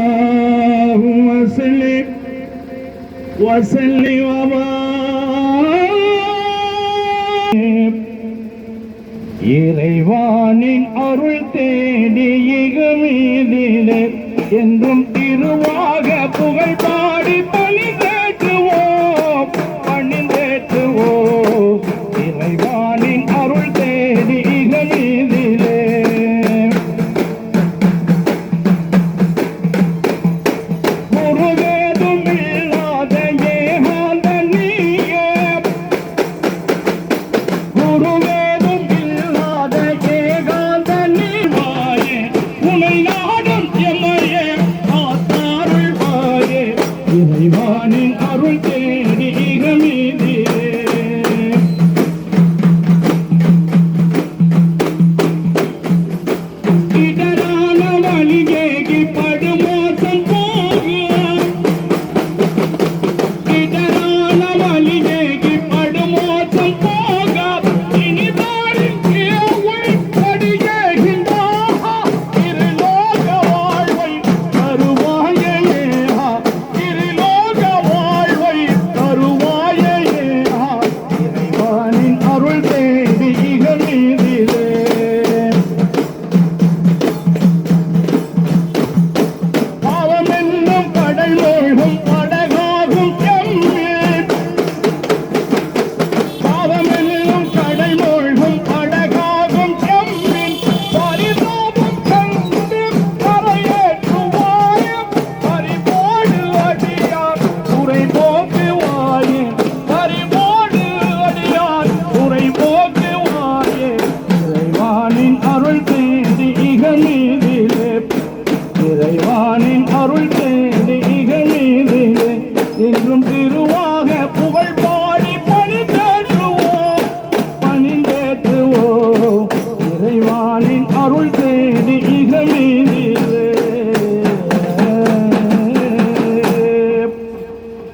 اللهم صل وسلم وبارك இறைவானின் அருள் தேடி இகமீதிலே என்றும் திருவாக புகழ் பாடி பணிந்தேற்றுவோம் பணிந்தேற்றுவோம் இறைவானின் அருள் தேடி இகமீதிலே முருகேதும் இல்லாத ஏகாந்த நீயே குருவேதும் இல்லாத ஏகாந்த நீவாயே உனை நாடும் எம்மையே ஆத்தாருள் வாயே இறைவானின் அருள் தேடி இகமீதிலே இடரான வழியேகி படுமோசம் போக இடரான வழியேகி படுமோசம் போக இனிதாரின் ஏவை படியேகின்றாஹா இருலோக வாழ்வை தருவாயேஹா இருலோக வாழ்வை தருவாயேஹா இறைவானின் அருள் தேடி இகமீதிலே பாவமென்னும் கடல் மூழ்கும் படகாகும் எம்மீன் பாவமென்னும் கடல் மூழ்கும் படகாகும் எம்மீன் பரிதாபம் கண்டு கரையேற்றுவாயே பரிபோடு அடியார் துறை போக்குவாயே பரிபோடு அடியார் துறை போக்குவாயே இறைவானின் அருள் தேடி இகமீதிலே இறைவானின் அருள் தேடி